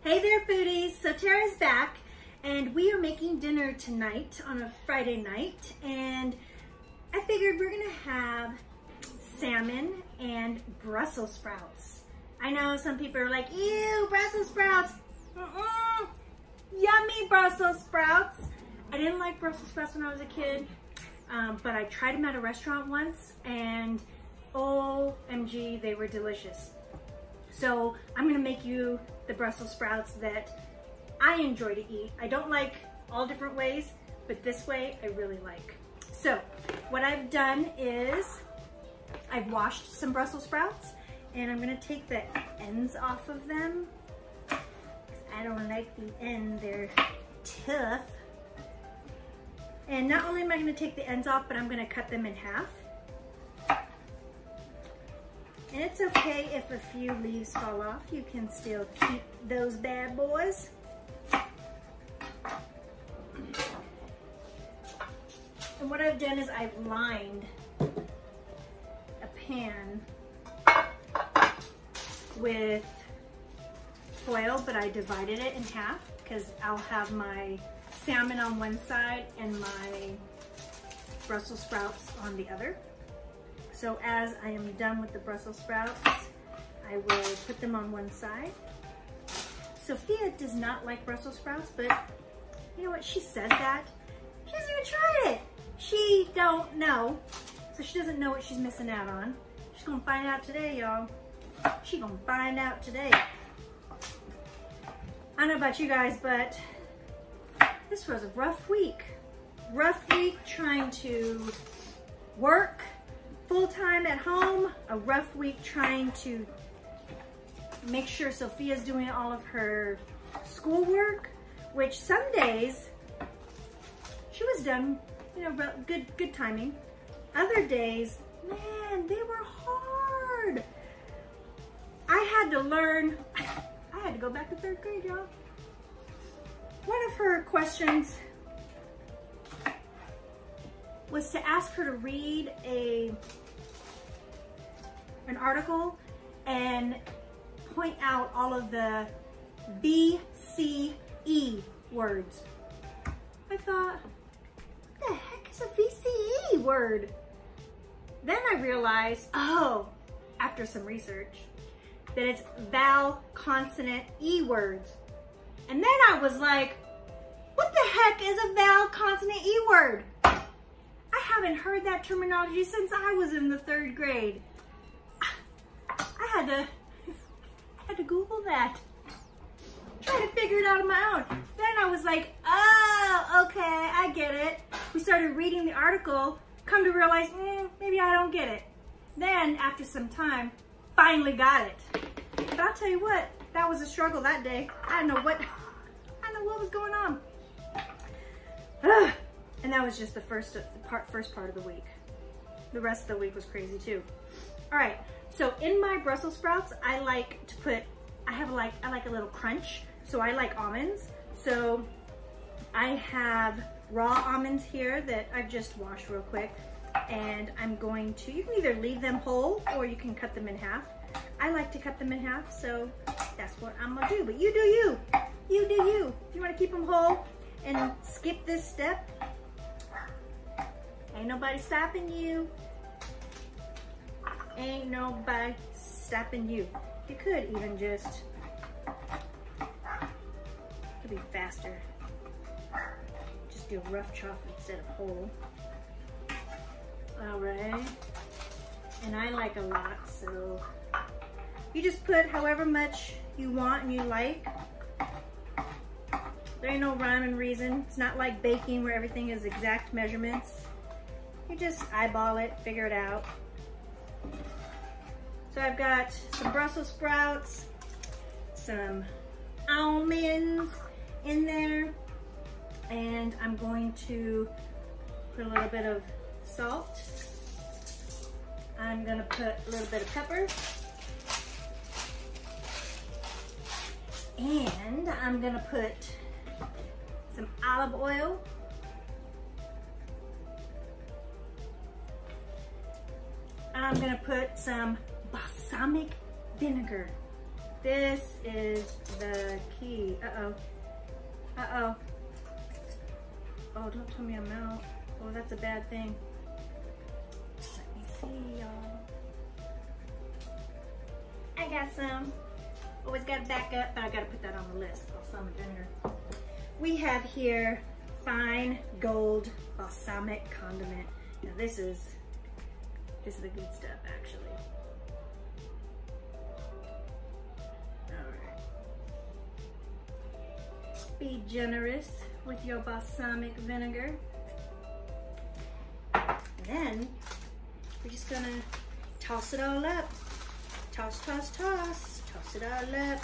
Hey there foodies, so Tara's back and we are making dinner tonight on a Friday night, and I figured we're gonna have salmon and Brussels sprouts. I know some people are like, ew, Brussels sprouts. Yummy Brussels sprouts. I didn't like Brussels sprouts when I was a kid, but I tried them at a restaurant once and OMG, they were delicious. So I'm gonna make you the Brussels sprouts that I enjoy to eat. I don't like all different ways, but this way I really like. So what I've done is I've washed some Brussels sprouts and I'm gonna take the ends off of them. I don't like the ends, they're tough. And not only am I gonna take the ends off, but I'm gonna cut them in half. And it's okay if a few leaves fall off. You can still keep those bad boys. And what I've done is I've lined a pan with foil, but I divided it in half because I'll have my salmon on one side and my Brussels sprouts on the other. So as I am done with the Brussels sprouts, I will put them on one side. Sophia does not like Brussels sprouts, but you know what? She says that. She hasn't even tried it. She don't know. So she doesn't know what she's missing out on. She's gonna find out today, y'all. She's gonna find out today. I don't know about you guys, but this was a rough week. Rough week trying to work full-time at home, a rough week trying to make sure Sophia's doing all of her schoolwork, which some days she was done, you know, good timing. Other days, man, they were hard. I had to learn, I had to go back to 3rd grade, y'all. One of her questions was to ask her to read an article and point out all of the VCE words. I thought, what the heck is a VCE word? Then I realized, oh, after some research, that it's vowel consonant E words. And then I was like, what the heck is a vowel consonant E word? I haven't heard that terminology since I was in the 3rd grade. I had to Google that. Try to figure it out on my own. Then I was like, oh, okay, I get it. We started reading the article, come to realize, maybe I don't get it. Then after some time, finally got it. But I'll tell you what, that was a struggle that day. I didn't know what was going on. And that was just the first part of the week. The rest of the week was crazy too. All right, so in my Brussels sprouts, I like to put, I like a little crunch. So I like almonds. So I have raw almonds here that I've just washed real quick. And I'm going to, you can either leave them whole or you can cut them in half. I like to cut them in half, so that's what I'm gonna do. But you do you. You do you. If you wanna keep them whole and skip this step, ain't nobody stopping you. Ain't nobody stopping you. You could even just, could be faster. Just do rough chop instead of whole. All right. And I like a lot, so you just put however much you want and you like. There ain't no rhyme and reason. It's not like baking where everything is exact measurements. You just eyeball it, figure it out. So I've got some Brussels sprouts, some almonds in there, and I'm going to put a little bit of salt. I'm gonna put a little bit of pepper. And I'm gonna put some olive oil. I'm gonna put some balsamic vinegar. This is the key. Uh-oh. Uh-oh. Oh, don't tell me I'm out. Oh, that's a bad thing. Let me see, y'all. I got some. Always gotta back up, but I gotta put that on the list. Balsamic vinegar. We have here fine gold balsamic condiment. Now this is the good stuff, actually. All right. Be generous with your balsamic vinegar. Then we're just gonna toss it all up. Toss, toss, toss. Toss it all up.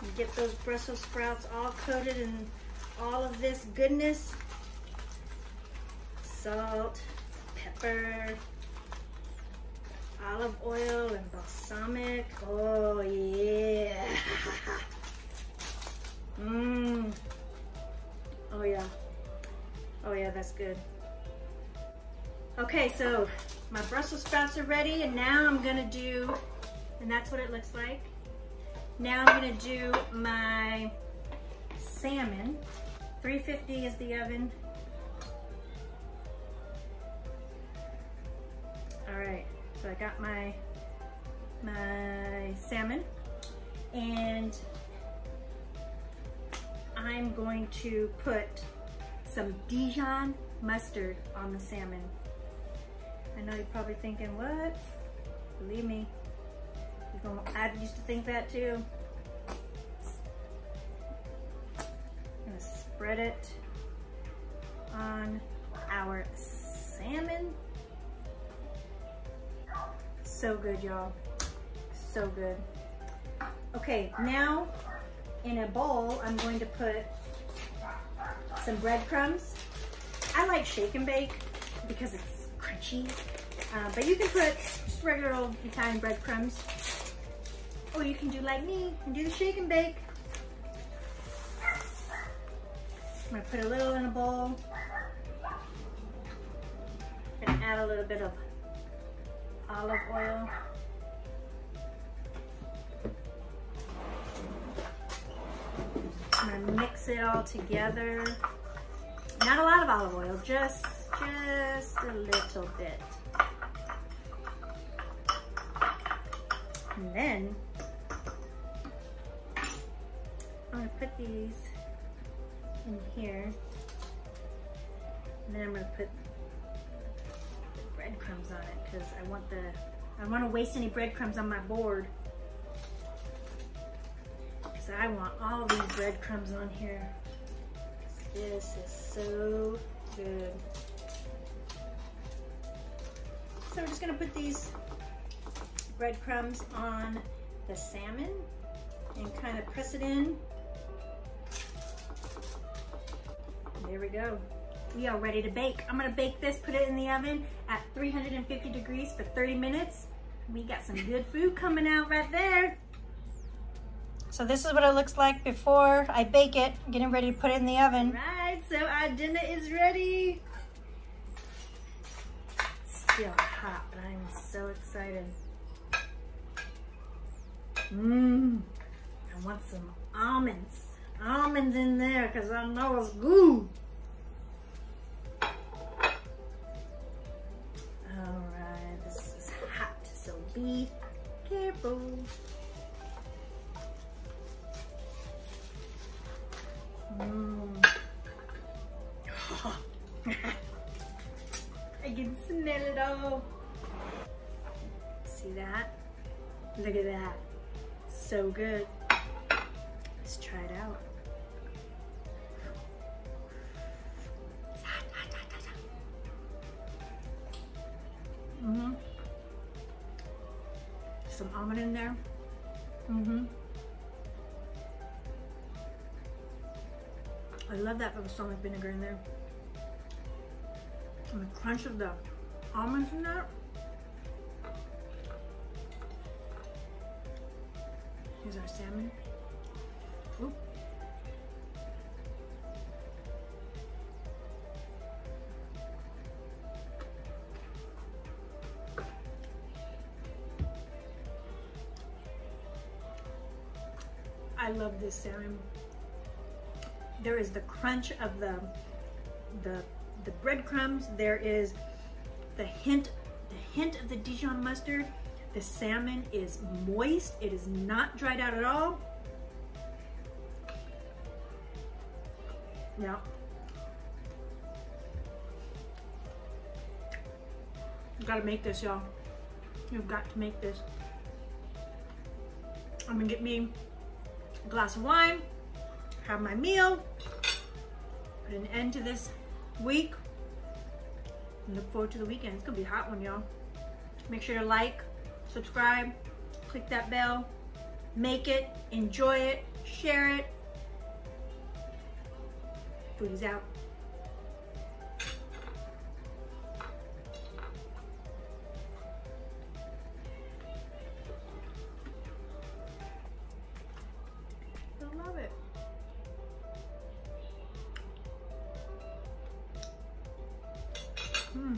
And get those Brussels sprouts all coated in all of this goodness. Salt, pepper, olive oil, and balsamic. Oh yeah. Mmm. Oh yeah. Oh yeah, that's good. Okay, so my Brussels sprouts are ready, and now I'm gonna do, and that's what it looks like. Now I'm gonna do my salmon. 350 is the oven. All right, so I got my salmon, and I'm going to put some Dijon mustard on the salmon. I know you're probably thinking, what? Believe me, I used to think that too. I'm gonna spread it on our salmon. So good, y'all. So good. Okay, now in a bowl, I'm going to put some breadcrumbs. I like shake and bake because it's crunchy, but you can put just regular old Italian breadcrumbs, or you can do like me and do the shake and bake. I'm gonna put a little in a bowl and add a little bit of olive oil. I'm gonna mix it all together. Not a lot of olive oil, just a little bit. And then I'm gonna put these in here. And then I'm gonna put the breadcrumbs on it because I want to waste any breadcrumbs on my board. Because I want all these breadcrumbs on here. This is so good. So we're just gonna put these breadcrumbs on the salmon and kind of press it in. There we go. We are ready to bake. I'm gonna bake this, put it in the oven at 350 degrees for 30 minutes. We got some good food coming out right there. So this is what it looks like before I bake it. I'm getting ready to put it in the oven. Right, so our dinner is ready. It's still hot, but I'm so excited. I want some almonds. Almonds in there, because I know it's good. Alright, this is hot, so be careful. I can smell it all. See that? Look at that. So good. Let's try it out. It's hot, hot, hot, hot, hot. Some almond in there. I love that balsamic vinegar in there. And the crunch of the almonds in there. Here's our salmon. Ooh. I love this salmon. There is the crunch of the breadcrumbs. There is the hint of the Dijon mustard. The salmon is moist. It is not dried out at all. Yeah. You gotta make this, y'all. You've got to make this. I'm gonna get me a glass of wine, have my meal, put an end to this week, and look forward to the weekend. It's gonna be a hot one, y'all. Make sure to like, subscribe, click that bell, make it, enjoy it, share it. Foodie's out. I love it. Mm.